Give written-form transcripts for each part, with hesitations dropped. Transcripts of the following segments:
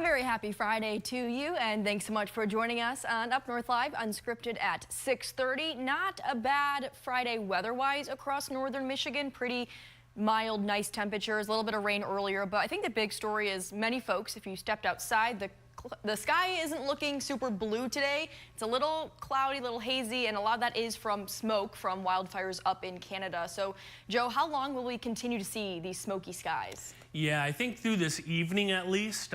very happy Friday to you, and thanks so much for joining us on Up North Live Unscripted at 6:30. Not a bad Friday weather-wise across northern Michigan. Pretty mild, nice temperatures, a little bit of rain earlier, but I think the big story is many folks, if you stepped outside, the sky isn't looking super blue today. It's a little cloudy, a little hazy, and a lot of that is from smoke from wildfires up in Canada. So, Joe, how long will we continue to see these smoky skies? Yeah, I think through this evening at least,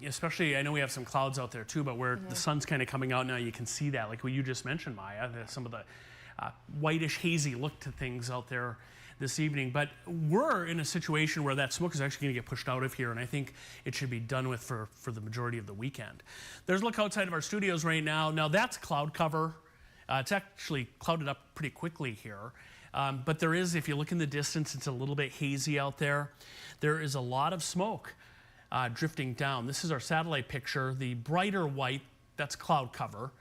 especially I know we have some clouds out there too, but where the sun's kind of coming out now, you can see that, like what you just mentioned, Maya, some of the whitish, hazy look to things out there this evening. But we're in a situation where that smoke is actually going to get pushed out of here, and I think it should be done with for the majority of the weekend. There's a look outside of our studios right now. Now that's cloud cover. It's actually clouded up pretty quickly here. But there is, if you look in the distance, it's a little bit hazy out there. There is a lot of smoke drifting down. This is our satellite picture. The brighter white, that's cloud cover.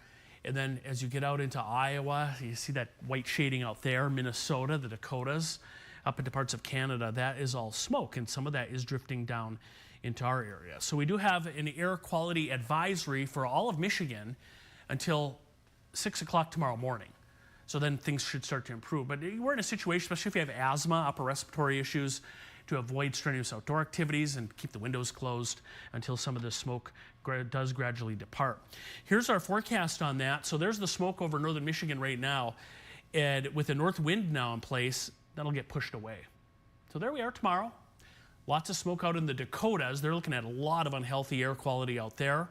And then as you get out into Iowa, you see that white shading out there, Minnesota, the Dakotas, up into parts of Canada, that is all smoke, and some of that is drifting down into our area. So we do have an air quality advisory for all of Michigan until 6 o'clock tomorrow morning. So then things should start to improve. But we're in a situation, especially if you have asthma, upper respiratory issues, to avoid strenuous outdoor activities and keep the windows closed until some of the smoke does gradually depart. Here's our forecast on that. So there's the smoke over northern Michigan right now, and with a north wind now in place, that'll get pushed away. So there we are tomorrow. Lots of smoke out in the Dakotas. They're looking at a lot of unhealthy air quality out there.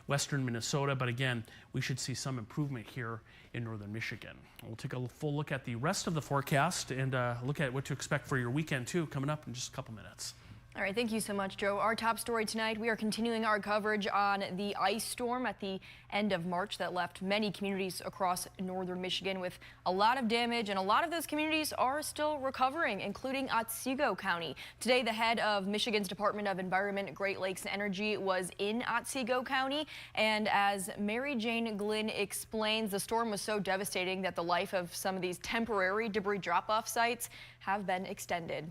Western Minnesota, but again, we should see some improvement here in northern Michigan. We'll take a full look at the rest of the forecast and look at what to expect for your weekend too, coming up in just a couple minutes. All right, thank you so much, Joe. Our top story tonight, we are continuing our coverage on the ice storm at the end of March that left many communities across northern Michigan with a lot of damage, and a lot of those communities are still recovering, including Otsego County. Today, the head of Michigan's Department of Environment, Great Lakes and Energy was in Otsego County, and as Mary Jane Glynn explains, the storm was so devastating that the life of some of these temporary debris drop-off sites have been extended.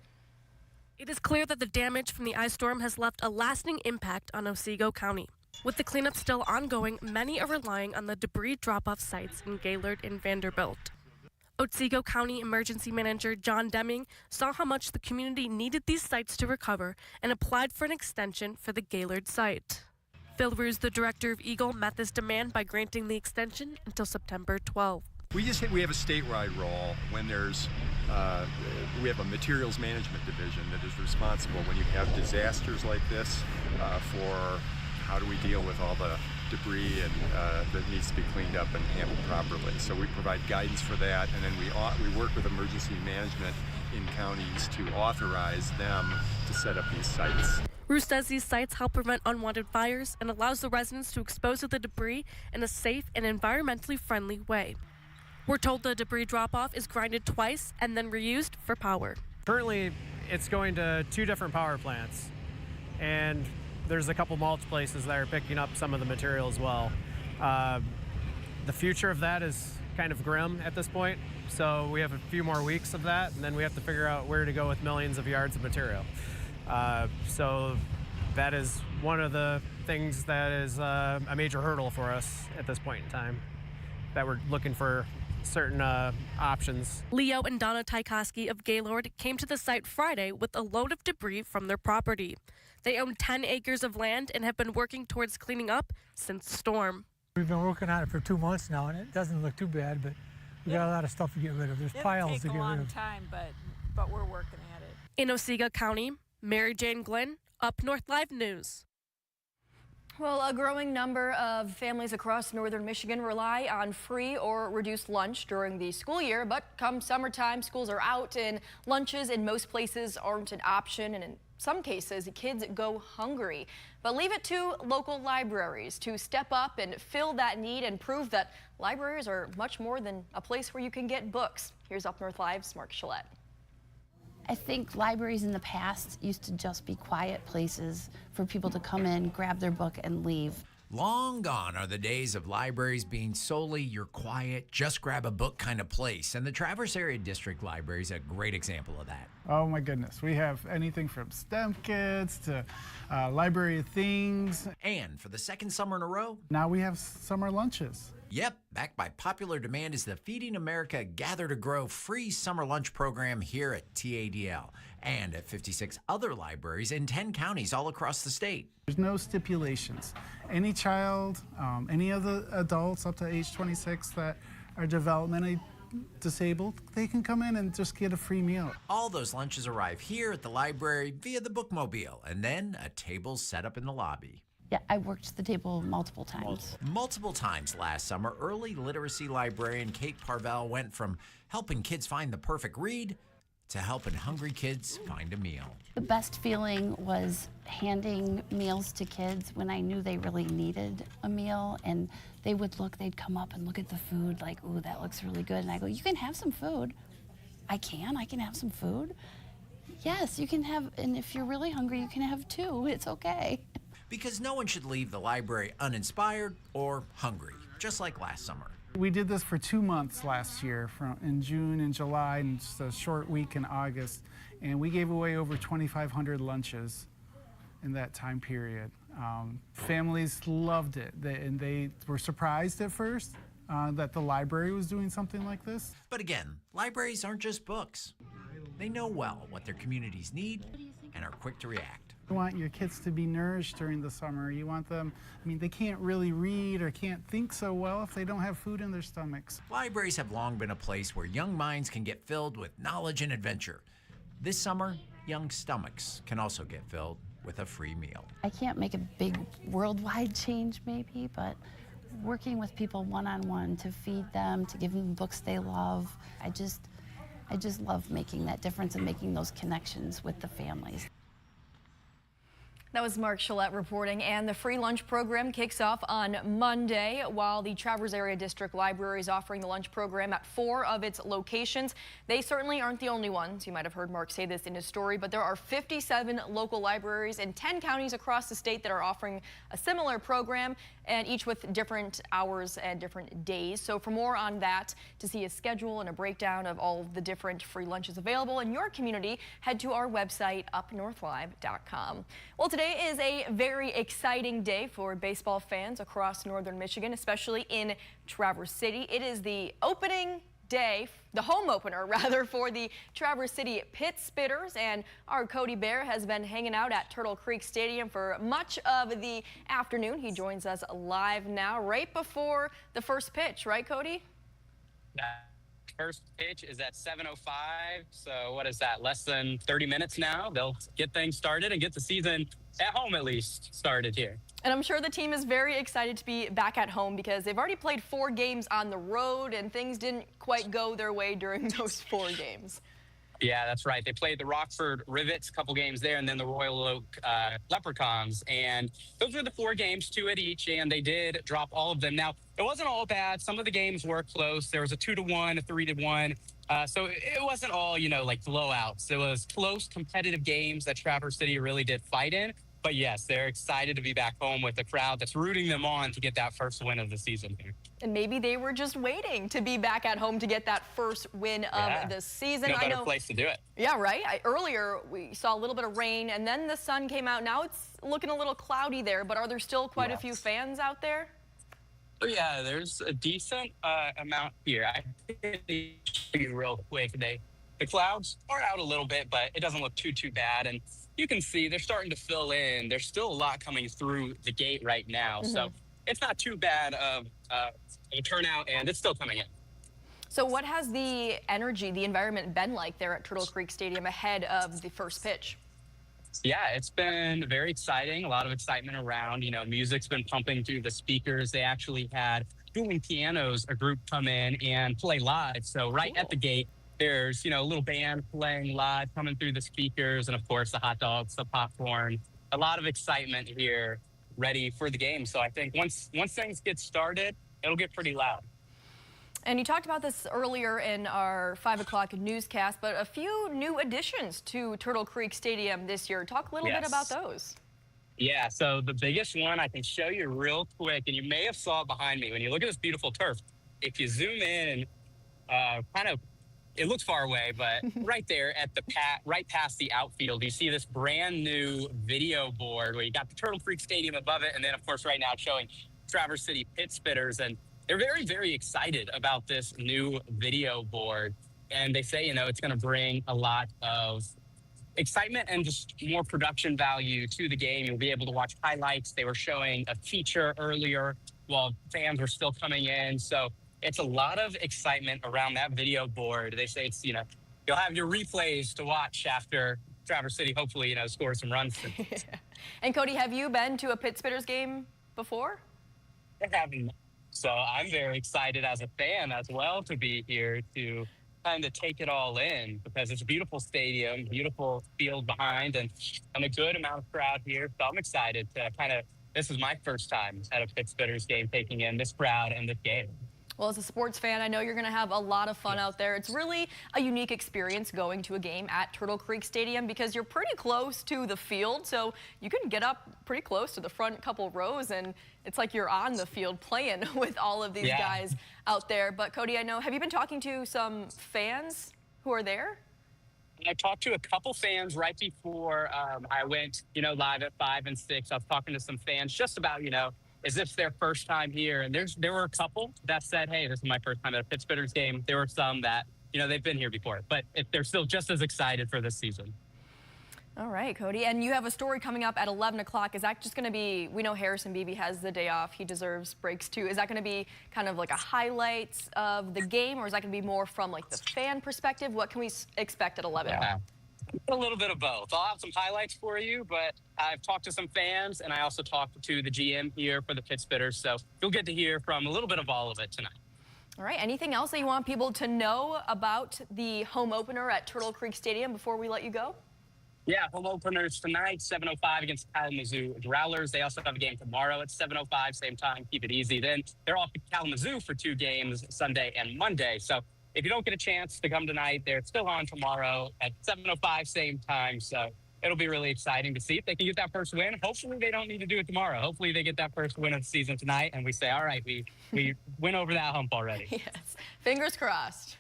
It is clear that the damage from the ice storm has left a lasting impact on Otsego County. With the cleanup still ongoing, many are relying on the debris drop-off sites in Gaylord and Vanderbilt. Otsego County Emergency Manager John Deming saw how much the community needed these sites to recover and applied for an extension for the Gaylord site. Phil Roos, the director of Eagle, met this demand by granting the extension until September 12. We have a statewide role when there's, we have a materials management division that is responsible when you have disasters like this for how do we deal with all the debris and that needs to be cleaned up and handled properly. So we provide guidance for that, and then we work with emergency management in counties to authorize them to set up these sites. Roos says these sites help prevent unwanted fires and allows the residents to dispose of the debris in a safe and environmentally friendly way. We're told the debris drop-off is grinded twice and then reused for power. Currently, it's going to 2 different power plants, and there's a couple mulch places that are picking up some of the material as well. The future of that is kind of grim at this point, so we have a few more weeks of that, and then we have to figure out where to go with millions of yards of material. So that is one of the things that is a major hurdle for us at this point in time, that we're looking for certain options. Leo and Donna Tykowski of Gaylord came to the site Friday with a load of debris from their property. They own 10 acres of land and have been working towards cleaning up since the storm. We've been working on it for 2 months now, and it doesn't look too bad, but we got a lot of stuff to get rid of. There's piles to get rid of. It'll take a long time, but we're working at it. In Otsego County, Mary Jane Glynn, Up North Live News. Well, a growing number of families across northern Michigan rely on free or reduced lunch during the school year, but come summertime, schools are out and lunches in most places aren't an option, and in some cases, kids go hungry. But leave it to local libraries to step up and fill that need and prove that libraries are much more than a place where you can get books. Here's Up North Live's Mark Shillette. I think libraries in the past used to just be quiet places for people to come in, grab their book, and leave. Long gone are the days of libraries being solely your quiet, just grab a book kind of place, and the Traverse Area District Library is a great example of that. Oh my goodness, we have anything from STEM kits to library of things. And for the second summer in a row, now we have summer lunches. Yep, backed by popular demand is the Feeding America Gather to Grow free summer lunch program here at TADL and at 56 other libraries in 10 counties all across the state. There's no stipulations. Any child, any of the adults up to age 26 that are developmentally disabled, they can come in and just get a free meal. All those lunches arrive here at the library via the bookmobile, and then a table's set up in the lobby. Yeah, I worked the table multiple times. Multiple times last summer, early literacy librarian Kate Parvell went from helping kids find the perfect read to helping hungry kids find a meal. The best feeling was handing meals to kids when I knew they really needed a meal, and they'd come up and look at the food like, ooh, that looks really good. And I go, you can have some food. I can have some food. Yes, you can have, and if you're really hungry, you can have two. It's okay. Because no one should leave the library uninspired or hungry, just like last summer. We did this for 2 months last year, in June and July, and just a short week in August. And we gave away over 2,500 lunches in that time period. Families loved it, and they were surprised at first that the library was doing something like this. But again, libraries aren't just books. They know well what their communities need and are quick to react. You want your kids to be nourished during the summer. You want them, they can't really read or can't think so well if they don't have food in their stomachs. Libraries have long been a place where young minds can get filled with knowledge and adventure. This summer, young stomachs can also get filled with a free meal. I can't make a big worldwide change maybe, but working with people one-on-one to feed them, to give them books they love, I just love making that difference and making those connections with the families. That was Mark Shillette reporting, and the free lunch program kicks off on Monday. While the Traverse Area District Library is offering the lunch program at 4 of its locations, they certainly aren't the only ones. You might have heard Mark say this in his story, but there are 57 local libraries in 10 counties across the state that are offering a similar program, and each with different hours and different days. So for more on that, to see a schedule and a breakdown of all of the different free lunches available in your community, head to our website, UpNorthLive.com. Well, today is a very exciting day for baseball fans across northern Michigan, especially in Traverse City. It is the opening day, the home opener rather, for the Traverse City Pit Spitters, and our Cody Bear has been hanging out at Turtle Creek Stadium for much of the afternoon. He joins us live now right before the first pitch, right, Cody? That first pitch is at 7:05, so what is that, less than 30 minutes now? They'll get things started and get the season at home at least started here. And I'm sure the team is very excited to be back at home because they've already played 4 games on the road and things didn't quite go their way during those 4 games. Yeah, that's right. They played the Rockford Rivets, a couple games there, and then the Royal Oak Leprechauns. And those were the 4 games, 2 at each, and they did drop all of them. Now, it wasn't all bad. Some of the games were close. There was a 2-1, a 3-1. So it wasn't all, like blowouts. It was close, competitive games that Traverse City really did fight in. But yes, they're excited to be back home with a crowd that's rooting them on to get that first win of the season here. And maybe they were just waiting to be back at home to get that first win of the season. No better place to do it. Yeah, right. Earlier we saw a little bit of rain and then the sun came out. Now it's looking a little cloudy there, but are there still quite a few fans out there? Oh, yeah, there's a decent amount here. I can show you real quick. The clouds are out a little bit, but it doesn't look too bad. And you can see they're starting to fill in. There's still a lot coming through the gate right now. So it's not too bad of a turnout, and it's still coming in. So what has the energy, the environment been like there at Turtle Creek Stadium ahead of the first pitch? Yeah, it's been very exciting. A lot of excitement around. Music's been pumping through the speakers. They actually had Dueling Pianos, a group, come in and play live. So right at the gate, there's, a little band playing live, coming through the speakers, and of course the hot dogs, the popcorn. A lot of excitement here, ready for the game. So I think once things get started, it'll get pretty loud. And you talked about this earlier in our 5 o'clock newscast, but a few new additions to Turtle Creek Stadium this year. Talk a little bit about those. Yeah, so the biggest one I can show you real quick, and you may have saw it behind me. When you look at this beautiful turf, if you zoom in, kind of, it looks far away, but right there at the right past the outfield, you see this brand new video board where you got the Turtle Creek Stadium above it, and then of course right now it's showing Traverse City Pit Spitters, and they're very, very excited about this new video board. And they say, it's going to bring a lot of excitement and just more production value to the game. You'll be able to watch highlights. They were showing a feature earlier while fans were still coming in. So it's a lot of excitement around that video board. They say it's, you'll have your replays to watch after Traverse City, hopefully, scores some runs. And Cody, have you been to a Pit Spitters game before? I haven't. So I'm very excited as a fan as well to be here to kind of take it all in, because it's a beautiful stadium, beautiful field behind, and a good amount of crowd here. So I'm excited to this is my first time at a Pit Spitters game, taking in this crowd and this game. Well, as a sports fan, I know you're going to have a lot of fun out there. It's really a unique experience going to a game at Turtle Creek Stadium because you're pretty close to the field, so you can get up pretty close to the front couple rows, and it's like you're on the field playing with all of these guys out there. But Cody, I know, have you been talking to some fans who are there? I talked to a couple fans right before I went, live at 5 and 6. I was talking to some fans just about, is this their first time here? And there were a couple that said, hey, this is my first time at a Pit Spitters game. There were some that, they've been here before, but they're still just as excited for this season. All right, Cody. And you have a story coming up at 11 o'clock. Is that just going to be, we know Harrison Beebe has the day off. He deserves breaks too. Is that going to be kind of like a highlights of the game, or is that going to be more from like the fan perspective? What can we expect at 11? Yeah. A little bit of both. I'll have some highlights for you, but I've talked to some fans, and I also talked to the GM here for the Pit Spitters, so you'll get to hear from a little bit of all of it tonight. All right. Anything else that you want people to know about the home opener at Turtle Creek Stadium before we let you go? Yeah, home openers tonight, 7:05 against Kalamazoo Growlers. They also have a game tomorrow at 7:05, same time. Keep it easy. Then they're off to Kalamazoo for 2 games, Sunday and Monday. So if you don't get a chance to come tonight, they're still on tomorrow at 7:05, same time. So it'll be really exciting to see if they can get that first win. Hopefully they don't need to do it tomorrow. Hopefully they get that first win of the season tonight, and we say, all right, we went over that hump already. Yes. Fingers crossed.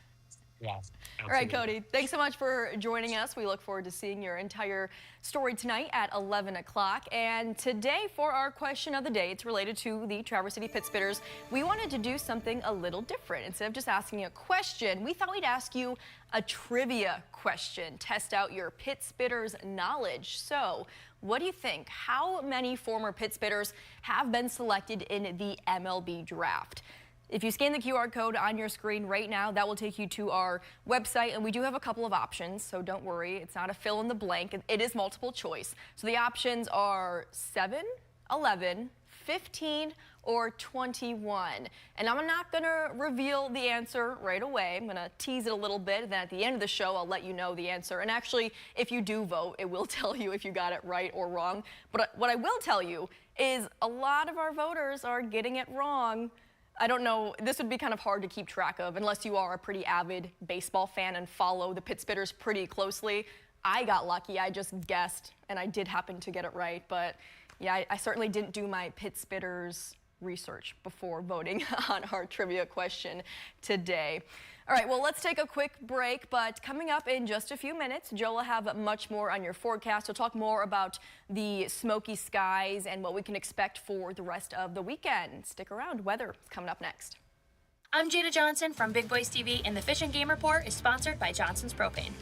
Yeah. All right, Cody, thanks so much for joining us. We look forward to seeing your entire story tonight at 11 o'clock. And today, for our question of the day, it's related to the Traverse City Pit Spitters. We wanted to do something a little different. Instead of just asking a question, we thought we'd ask you a trivia question, test out your Pit Spitters knowledge. So, what do you think? How many former Pit Spitters have been selected in the MLB Draft? If you scan the QR code on your screen right now, that will take you to our website, and we do have a couple of options, so don't worry. It's not a fill in the blank. It is multiple choice. So the options are 7, 11, 15, or 21. And I'm not going to reveal the answer right away. I'm going to tease it a little bit, and then at the end of the show, I'll let you know the answer. And actually, if you do vote, it will tell you if you got it right or wrong. But what I will tell you is a lot of our voters are getting it wrong. I don't know, this would be kind of hard to keep track of unless you are a pretty avid baseball fan and follow the Pit Spitters pretty closely. I got lucky, I just guessed, and I did happen to get it right. But yeah, I certainly didn't do my Pit Spitters research before voting on our trivia question today. All right, well, let's take a quick break, but coming up in just a few minutes, Joe will have much more on your forecast. We'll talk more about the smoky skies and what we can expect for the rest of the weekend. Stick around, weather is coming up next. I'm Jada Johnson from Big Boys TV, and the Fish and Game Report is sponsored by Johnson's Propane.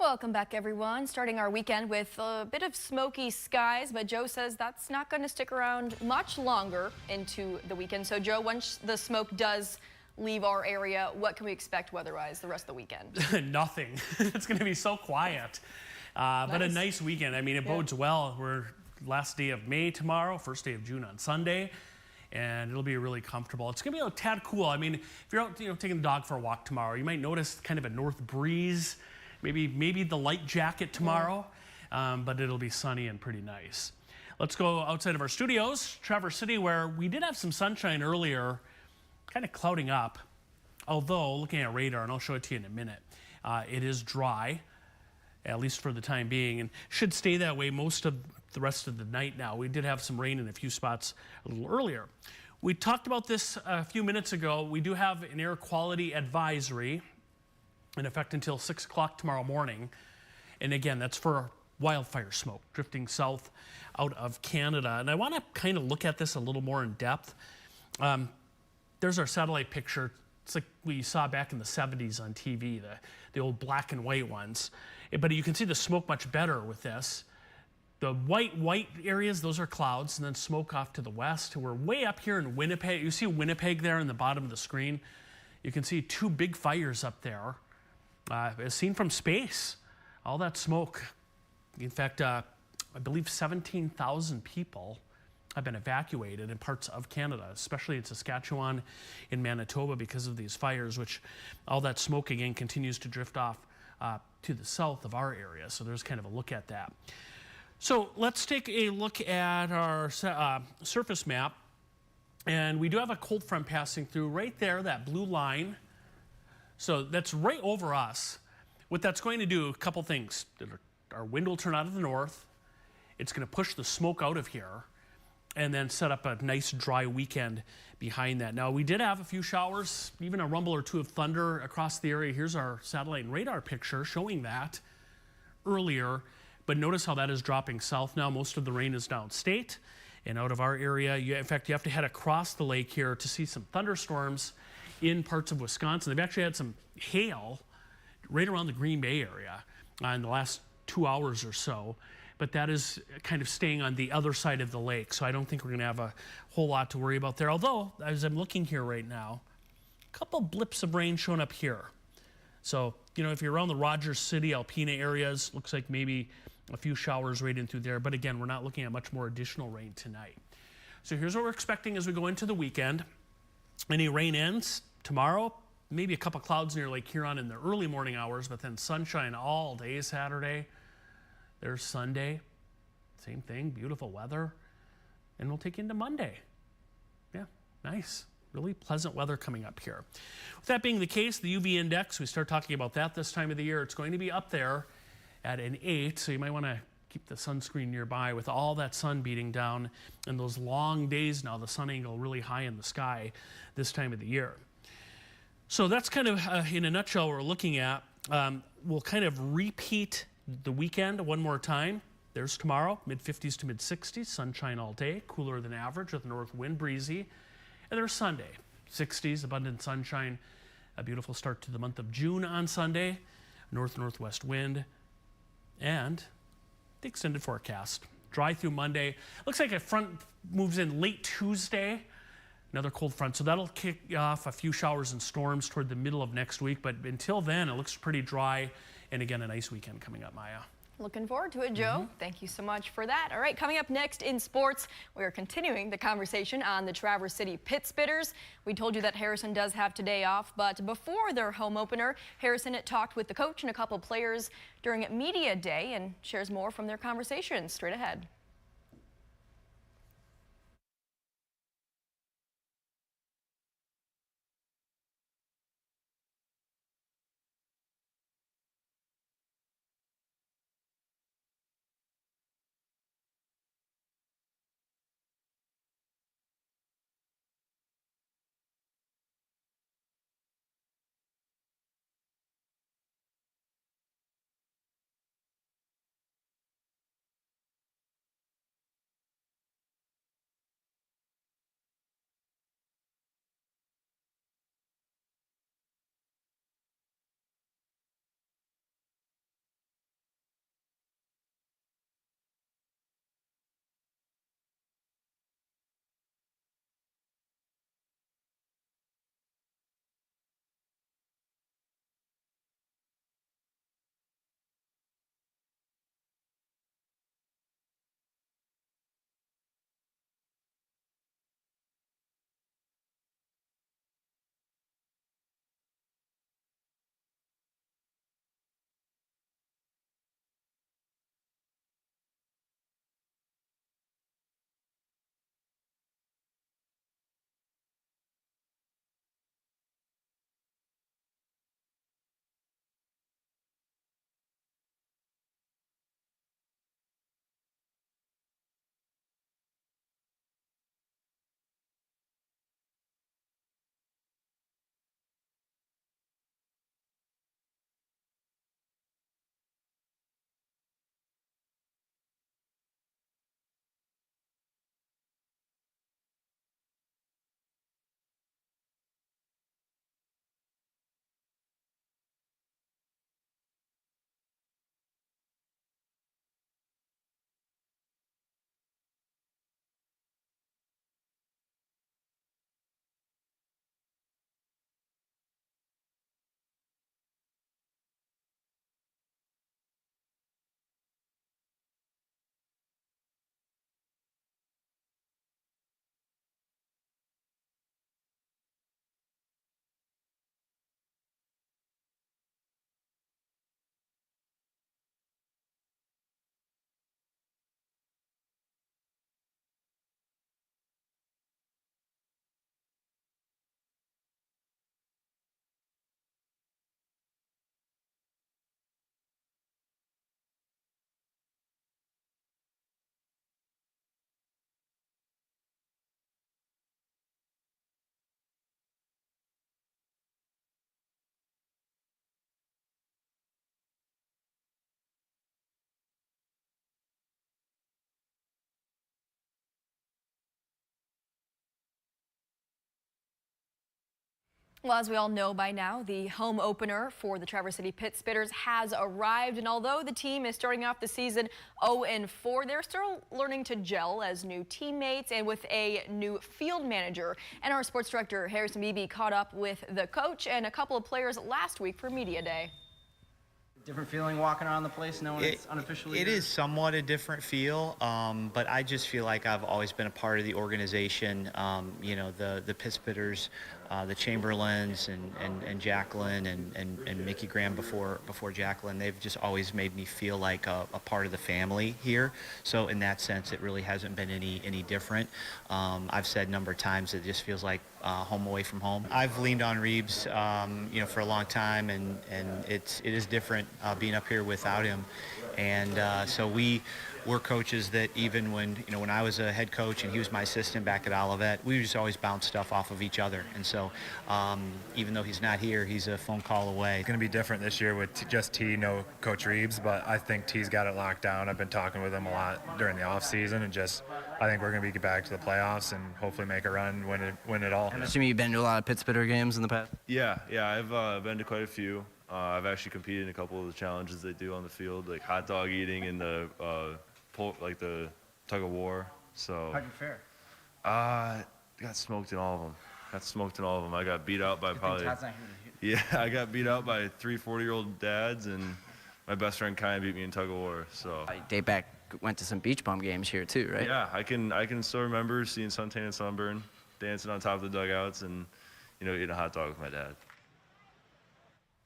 Welcome back, everyone. Starting our weekend with a bit of smoky skies, but Joe says that's not going to stick around much longer into the weekend. So, Joe, once the smoke does leave our area, what can we expect weather-wise the rest of the weekend? Nothing. It's going to be so quiet. But a nice weekend. I mean, it bodes well. We're last day of May tomorrow, first day of June on Sunday, and it'll be really comfortable. It's going to be a tad cool. I mean, if you're out, taking the dog for a walk tomorrow, you might notice kind of a north breeze. Maybe the light jacket tomorrow, but it'll be sunny and pretty nice. Let's go outside of our studios, Traverse City, where we did have some sunshine earlier, kind of clouding up. Although, looking at radar, and I'll show it to you in a minute, it is dry, at least for the time being, and should stay that way most of the rest of the night now. We did have some rain in a few spots a little earlier. We talked about this a few minutes ago. We do have an air quality advisory in effect until 6 o'clock tomorrow morning. And again, that's for wildfire smoke drifting south out of Canada. And I want to kind of look at this a little more in depth. There's our satellite picture. It's like we saw back in the 70s on TV, the old black and white ones. But you can see the smoke much better with this. The white areas, those are clouds, and then smoke off to the west. We're way up here in Winnipeg. You see Winnipeg there in the bottom of the screen. You can see two big fires up there. As seen from space, all that smoke. In fact, I believe 17,000 people have been evacuated in parts of Canada, especially in Saskatchewan, in Manitoba, because of these fires, which all that smoke again continues to drift off to the south of our area. So there's kind of a look at that. So let's take a look at our surface map. And we do have a cold front passing through right there, that blue line. So that's right over us. What that's going to do, a couple things. Our wind will turn out of the north. It's going to push the smoke out of here and then set up a nice dry weekend behind that. Now, we did have a few showers, even a rumble or two of thunder across the area. Here's our satellite and radar picture showing that earlier. But notice how that is dropping south now. Most of the rain is downstate and out of our area. In fact, you have to head across the lake here to see some thunderstorms in parts of Wisconsin. They've actually had some hail right around the Green Bay area in the last 2 hours or so, but that is kind of staying on the other side of the lake, so I don't think we're going to have a whole lot to worry about there. Although, as I'm looking here right now, a couple blips of rain showing up here. So, if you're around the Rogers City, Alpena areas, looks like maybe a few showers right in through there, but again, we're not looking at much more additional rain tonight. So here's what we're expecting as we go into the weekend. Any rain ends tomorrow, maybe a couple clouds near Lake Huron in the early morning hours, but then sunshine all day Saturday. There's Sunday, same thing, beautiful weather. And we'll take you into Monday. Yeah, nice, really pleasant weather coming up here. With that being the case, the UV index, we start talking about that this time of the year. It's going to be up there at an 8, so you might want to keep the sunscreen nearby with all that sun beating down and those long days now, the sun angle really high in the sky this time of the year. So that's kind of, in a nutshell, what we're looking at. We'll kind of repeat the weekend one more time. There's tomorrow, mid-50s to mid-60s, sunshine all day, cooler than average with north wind breezy. And there's Sunday, 60s, abundant sunshine, a beautiful start to the month of June on Sunday, north-northwest wind, and the extended forecast. Dry through Monday. Looks like a front moves in late Tuesday. Another cold front, so that'll kick off a few showers and storms toward the middle of next week. But until then, it looks pretty dry. And again, a nice weekend coming up, Maya. Looking forward to it, Joe. Thank you so much for that. All right, coming up next in sports, we are continuing the conversation on the Traverse City Pit Spitters. We told you that Harrison does have today off, but before their home opener, Harrison talked with the coach and a couple players during media day and shares more from their conversation straight ahead. Well, as we all know by now, the home opener for the Traverse City Pit Spitters has arrived, and although the team is starting off the season 0-4, they're still learning to gel as new teammates and with a new field manager. And our sports director, Harrison Beebe, caught up with the coach and a couple of players last week for Media Day. Different feeling walking around the place knowing it's unofficially It is somewhat a different feel, but I just feel like I've always been a part of the organization. You know, the Pit Spitters, the Chamberlains and Jacqueline and Mickey Graham before Jacqueline, they've just always made me feel like a part of the family here. So in that sense, it really hasn't been any different. I've said a number of times it just feels like home away from home. I've leaned on Reeves, you know, for a long time, and it is different being up here without him. And so we're coaches that even when I was a head coach and he was my assistant back at Olivet, we just always bounce stuff off of each other. And so even though he's not here, he's a phone call away. It's going to be different this year with just T, no Coach Reeves, but I think T's got it locked down. I've been talking with him a lot during the off season, and I think we're going to be back to the playoffs and hopefully make a run, win it all. I'm assuming you've been to a lot of Pit Spitter games in the past? Yeah, I've been to quite a few. I've actually competed in a couple of the challenges they do on the field, like hot dog eating and the tug of war. So How'd you fare? Got smoked in all of them. I got beat out by probably. Todd's not here to Yeah, I got beat out by 3 40-year-old dads, and my best friend kind of beat me in tug of war. So. Date back, went to some beach bum games here too, right? Yeah, I can still remember seeing Suntan and Sunburn, dancing on top of the dugouts, and eating a hot dog with my dad.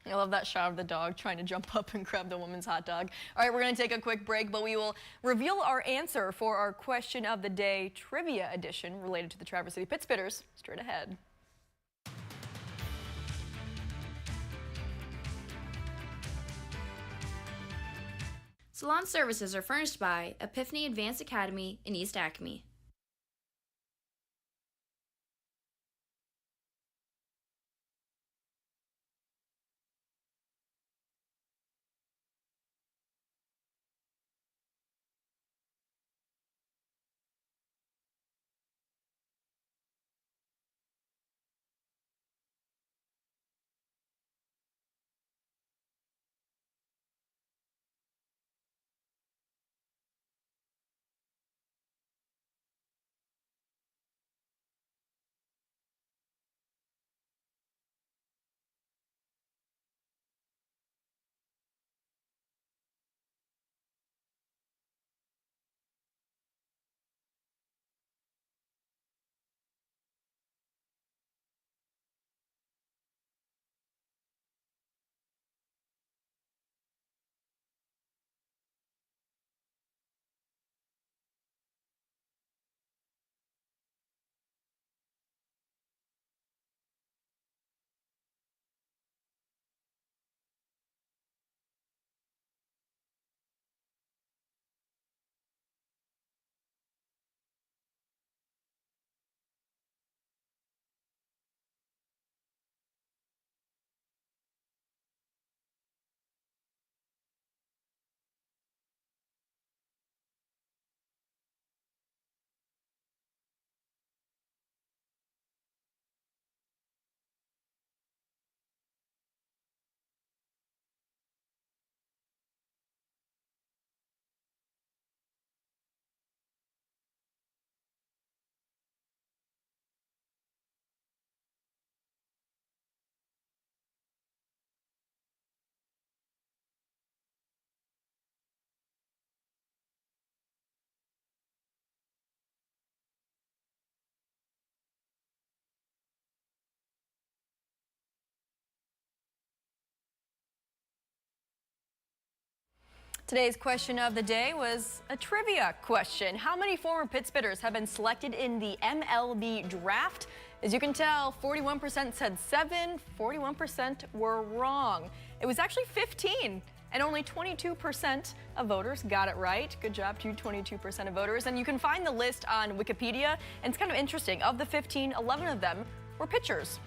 I love that shot of the dog trying to jump up and grab the woman's hot dog. All right, we're going to take a quick break, but we will reveal our answer for our question of the day trivia edition related to the Traverse City Pit Spitters straight ahead. Salon services are furnished by Epiphany Advanced Academy in East Acme. Today's question of the day was a trivia question. How many former Pit Spitters have been selected in the MLB Draft? As you can tell, 41% said 7, 41% were wrong. It was actually 15, and only 22% of voters got it right. Good job to 22% of voters. And you can find the list on Wikipedia, and it's kind of interesting. Of the 15, 11 of them were pitchers.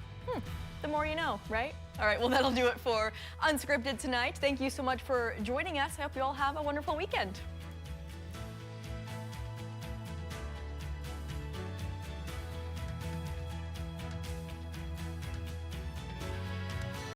The more you know, right? All right, well, that'll do it for Unscripted tonight. Thank you so much for joining us. I hope you all have a wonderful weekend.